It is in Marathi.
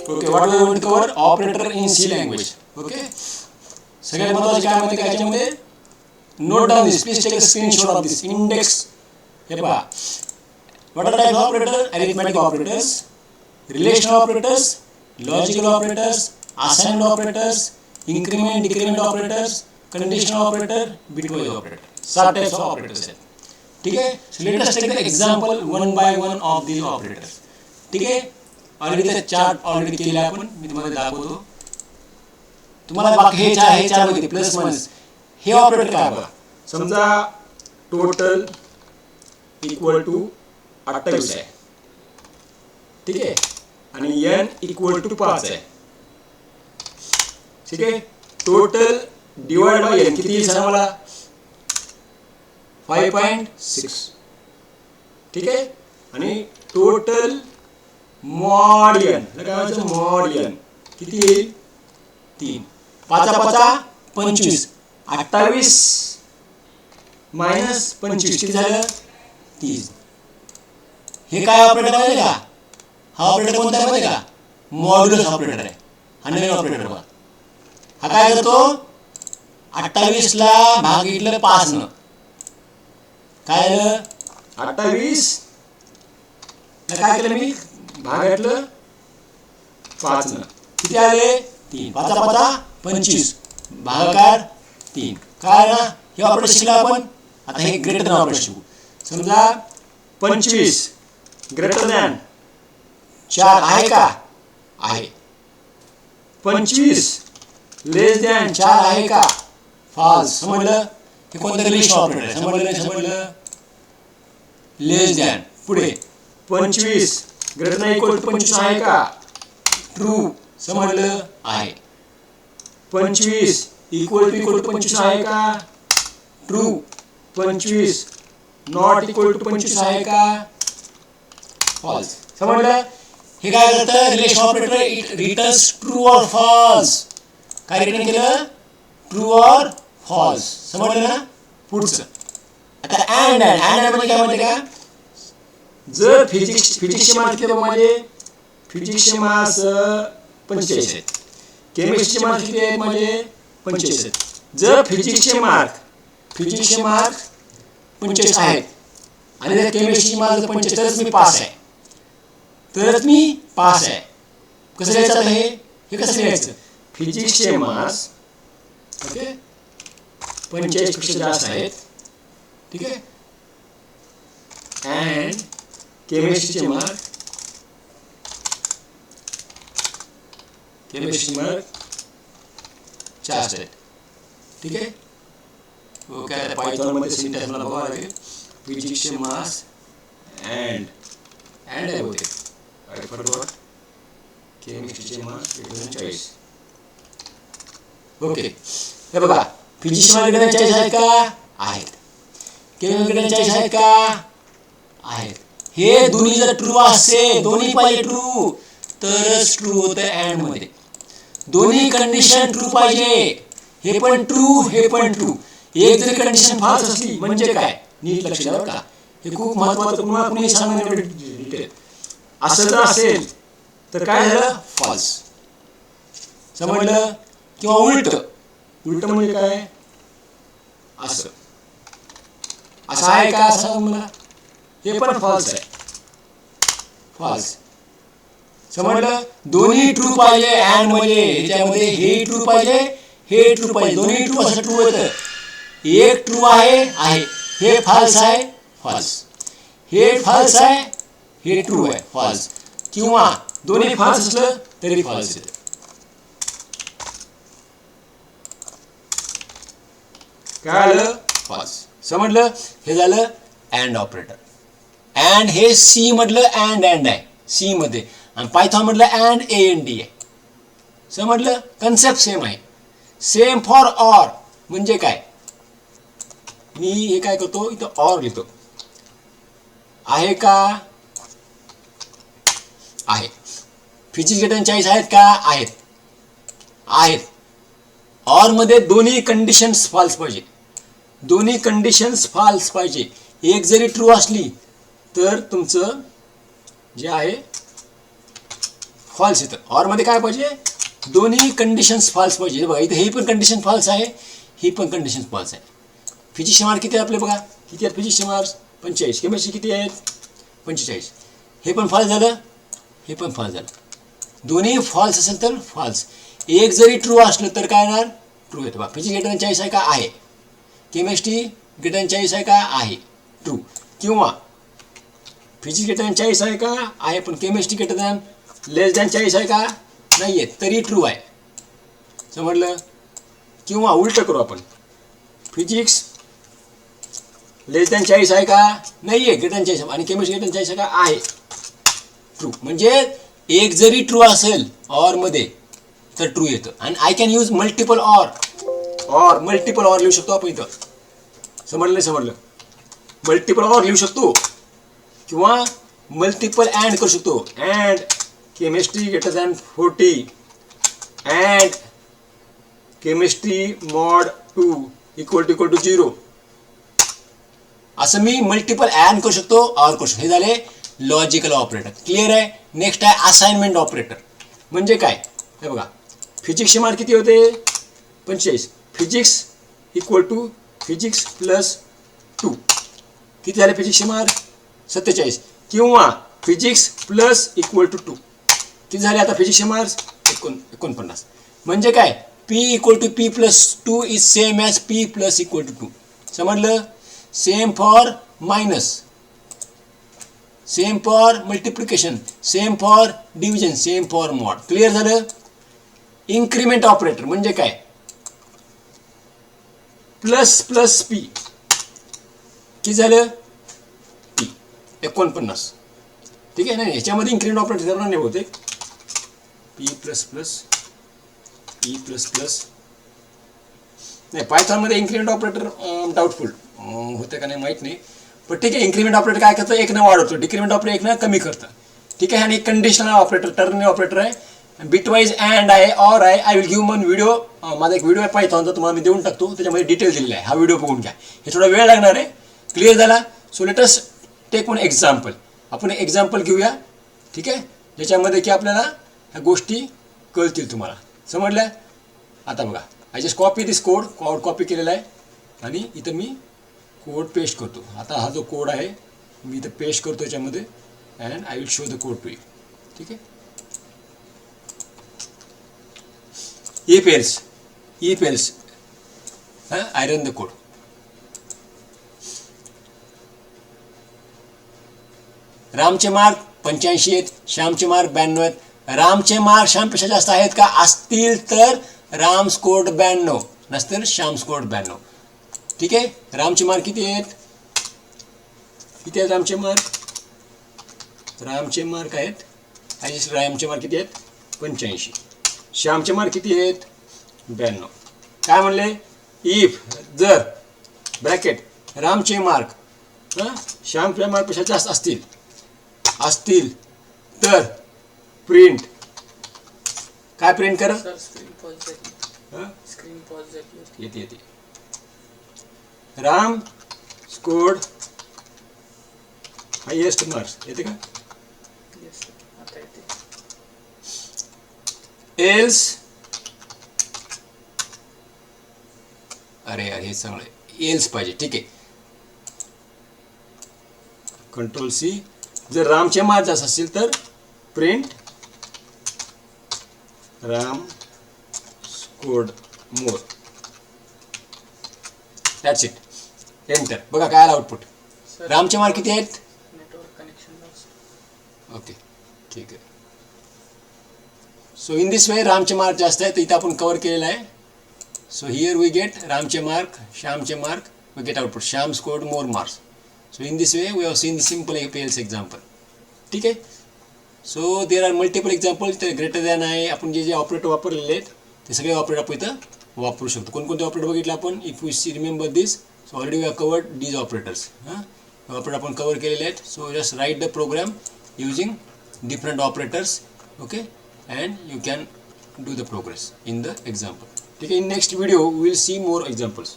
Okay, what we going to cover operator in C language. Okay, सगळ्यात महत्त्वाचे काय माहिती का याच्यामध्ये, note down this, please take a screenshot of this index. हे पहा, what are type of operator, arithmetic operators, relational operators, logical operators, assigned operators, increment decrement operators, conditional operator, bitwise operator. 7 types of operators आहेत. ठीक आहे. So let us take the example one by one of these operators. ठीक आहे. ऑलरेडी ते चार्ट ऑलरेडी केले आपण, मी तुम्हाला दाखवतो. तुम्हाला बाकी हे चार माहिती प्लस मायनस. हे ऑपरेटर काय बघा, समजा टोटल इक्वल टू 28 आहे, ठीक आहे, आणि n इक्वल टू 5 आहे. ठीक आहे. टोटल डिवाइड बाय n किती येईल सांगा मला, 5.6. ठीक आहे. आणि टोटल मॉड n, काय म्हणायचं, मॉड n किती येईल, 3. 5 25, 28 मायनस 25 किती झालं, 30. हे काय ऑपरेटर आहे का, हा ऑपरेटर कोणता आहे माहिती का, मॉड्युलस ऑपरेटर आहे. हा नवीन ऑपरेटर बघा. हा काय करतो, 28 ला भागितलं 5 न, काय झालं, 28 काय केलं मी, भागातलं 5 न किती आले, 3. 5 25, भागाकार 3. काय ना, हे ऑपरेटर शिकला आपण. आता हे ग्रेटर दॅन ऑपरेटर शिकू. समजा 25 ग्रेटर दॅन 4 आहे का, आहे. 25 लेस दॅन 4 आहे का, फॉल्स. समजलं, हे कोणतं रिलेशन ऑपरेटर आहे, समजलं. लेस दॅन, पुढे 25 ग्रेटर दॅन इक्वल टू 25 आहे का, ट्रू. समजलं, आहे. 25 इक्वल टू 25 आहे का, ट्रू. 25 नॉट इक्वल टू 25 आहे का, फॉल्स. समजलं. हे काय करतं, relation operator it returns true और फॉल्स. काय रिटर्न केलं, ट्रू और फॉल्स. समजलं ना. पुढचं आता अँड म्हणजे काय म्हणते का, जर फिजिक्सचे मार्क किती माझे, फिजिक्सचे मार्क्स 45 आहेत, केमिस्ट्रीचे मार्क्स किती आहेत माझे, 45 आहेत. जर फिजिक्सचे मार्क 45 आहेत आणि जर केमिस्ट्री माझं 45, तरच मी पास आहे, कसं लिहायचं आता हे कसं लिहायचं, फिजिक्सचे मार्क्स ओके 45 पेक्षा जास्त आहेत, ठीक आहे. अँड केमिस्ट्रीचे मार्क जास्त आहेत, ठीक आहे. ओके, आता पायथॉनमध्ये सिंटॅक्स मला बघावं लागेल. फिजिक्सचे मार्क्स अँड आहे होते, केमिस्ट्रीचे मार्क्स 40. ओके, हे बघा, फिजिक्समध्ये 40 आहेत का, आहेत. केमिस्ट्रीमध्ये 40 आहेत का, आहेत. हे दोन्ही जर ट्रू असते, दोन्ही पाहिजे ट्रू, तरच ट्रू होतं अँड मध्ये. दोन्ही कंडिशन ट्रू पाहिजे, हे पण ट्रू, हे पण ट्रू. एक जरी कंडिशन फॉल्स असली म्हणजे काय, नीट लक्ष द्या का, हे खूप महत्त्वाचं. तुम्हाला कुणी सांगणार डिटेल. असं जर असेल तर काय झालं, फॉल्स. समजलं. किंवा उलट म्हणजे काय, असं आहे का, असं मला, हे पण फॉल्स आहे, फॉल्स. समजलं. दोन्ही ट्रू पाहिजे अँड मध्ये, ह्याच्यामध्ये हे ट्रू पाहिजे, हे ट्रू पाहिजे, दोन्ही ट्रू असं ट्रू होतं. एक ट्रू आहे, हे फॉल्स आहे, फॉल्स. हे फॉल्स आहे, हे ट्रू आहे, फॉल्स. किंवा दोन्ही फॉल्स असलं तरी फॉल्स येतं. काय आलं, फॉल्स. समजलं. हे झालं अँड ऑपरेटर. अँड हे सी मधलं अँड आहे, सी मध्ये. आणि पायथॉन मधलं अँड AND आहे. समजलं. कन्सेप्ट सेम आहे. सेम फॉर ऑर म्हणजे काय, मी हे काय करतो, इथं ऑर लिहितो. आहे का, आहे. फिजिक्स ग्रेटर 40 आहेत का, आहेत. ऑर मध्ये दोन्ही कंडिशन्स फॉल्स पाहिजे, दोन्ही कंडिशन्स फॉल्स पाहिजे. एक जरी ट्रू असली तर तुमचं जे आहे फॉल्स येतं. ऑरमध्ये काय पाहिजे, दोन्ही कंडिशन्स फॉल्स पाहिजे. बघा इथे ही पण कंडिशन फॉल्स आहे, ही पण कंडिशन फॉल्स आहे. फिजिक्सचे मार्क किती आहेत आपले बघा, किती आहेत फिजिक्सचे मार्क्स 45. केमिस्ट्री किती आहेत 45. हे पण फॉल्स झालं, हे पण फॉल्स झालं. दोन्ही फॉल्स असेल तर फॉल्स. एक जरी ट्रू असलं तर काय येणार, ट्रू येतं. बघा फिजिक्स ग्रेटर दॅन 40 आहे का, आहे. केमिस्ट्री ग्रेटर दॅन 40 आहे का, आहे, ट्रू. किंवा फिजिक्स ग्रेटर दॅन 40 आहे का, आहे, पण केमिस्ट्री ग्रेटर दॅन लेस दॅन 40 आहे का, नाही आहे, तरी ट्रू आहे. समजलं. किंवा उलटं करू आपण, फिजिक्स लेस दॅन 40 आहे का, नाही आहे, ग्रेटर दॅन 40, आणि केमिस्ट्री ग्रेटर दॅन 40 आहे का, आहे, ट्रू. म्हणजे एक जरी ट्रू असेल ऑरमध्ये तर ट्रू येतं. आणि I can use multiple or multiple or लिहू शकतो आपण इथं. समजलं नाही समजलं, मल्टिपल ऑर लिहू शकतो किंवा मल्टिपल अँड करू शकतो. And chemistry greater than 40 and chemistry mod 2 equal to 0, असं मी मल्टिपल अँड करू शकतो, ऑर करू शकतो. हे झाले लॉजिकल ऑपरेटर. क्लिअर आहे. नेक्स्ट आहे असाइनमेंट ऑपरेटर. म्हणजे काय, हे बघा फिजिक्सचे मार्क किती होते 45. Physics equal to physics plus 2, किती झाले फिजिक्सचे मार्क 47. किंवा फिजिक्स प्लस इक्वल टू 2, किती झाले आता फिजिक्सचे मार्क्स 49. म्हणजे काय, P equal to P plus 2 is same as P plus equal to 2. समजलं. Same for minus, same for multiplication, same for division, same for mod. Clear झालं. इन्क्रीमेंट ऑपरेटर म्हणजे काय, प्लस प्लस पी, किती झालं P 49. ठीक आहे. नाही याच्यामध्ये इन्क्रीमेंट ऑपरेटर करणार नाही होते. P plus plus P plus plus, नाही पायथॉनमध्ये इन्क्रीमेंट ऑपरेटर डाऊटफुल होतं का नाही माहीत नाही, पण ठीक आहे. इन्क्रीमेंट ऑपरेटर काय करतं, एकनं वाढवतो. डिक्रीमेंट ऑपरेटर एकनं कमी करतं. ठीक आहे. आणि कंडिशनल ऑपरेटर टर्नरी ऑपरेटर आहे, बिटवाईज अँड आहे, ऑर आहे. I will give one video, माझा एक व्हिडिओ आहे पायथॉनचा, तुम्हाला मी देऊन टाकतो, त्याच्यामध्ये डिटेल दिलेला आहे. हा व्हिडिओ बघून घ्या, हे थोडा वेळ लागणार आहे. क्लिअर झाला. So let us take one example. आपण एक एक्झाम्पल घेऊया. ठीक आहे, ज्याच्यामध्ये की आपल्याला ह्या गोष्टी कळतील तुम्हाला. समजल्या. आता बघा, I just copy this code copy केलेला आहे आणि इथं मी कोड पेस्ट करतो. आता हा जो कोड आहे मी इथं पेस्ट करतो याच्यामध्ये and I will show the code to you. ठीक आहे. If else I run the code. रामचे मार्क 85 आहेत, श्यामचे मार्क 92 आहेत. रामचे मार्क श्यामपेक्षा जास्त आहेत का, असतील तर राम स्कोर्ड 92, नसतील श्याम स्कोर्ड 92. ठीक आहे. रामचे मार्क किती आहेत, किती आहेत रामचे मार्क, रामचे मार्क आहेत, रामचे मार्क किती आहेत 85. श्यामचे मार्क किती आहेत 92. काय म्हणले, इफ जर ब्रॅकेट रामचे मार्क श्यामच्या मार्कपेक्षा जास्त असतील तर प्रिंट, काय प्रिंट करा, स्क्रीन पॉज येते राम स्कोर्ड हायेस्ट मार्क्स येते का, एल्स, अरे हे चांगलं एल्स पाहिजे. ठीक आहे. Control C. जर रामचे मार्क जास्त असतील तर print Ram scored more. That's it. Enter. बघा काय आलं आउटपुट. रामचे मार्क किती आहेत, नेटवर्क कनेक्शन. ओके ठीक आहे. सो इन दिस वे रामचे मार्क जास्त आहे तर इथं आपण कवर केलेलं आहे. सो हियर वी गेट रामचे मार्क, श्यामचे mark, we get output Shyam scored more marks. So in this way we have seen the simple else example. ठीक आहे. So there are multiple example. तर ग्रेटर दॅन आहे, आपण जे ऑपरेटर वापरलेले आहेत ते सगळे ऑपरेटर आपण इथं वापरू शकतो. कोणकोणते ऑपरेटर बघितले आपण, if we see remember this. So already we have covered these operators. Operator आपण कवर केलेले आहेत. So just write the program using different operators, okay, and you can do the progress in the example. Okay, in next video we will see more examples.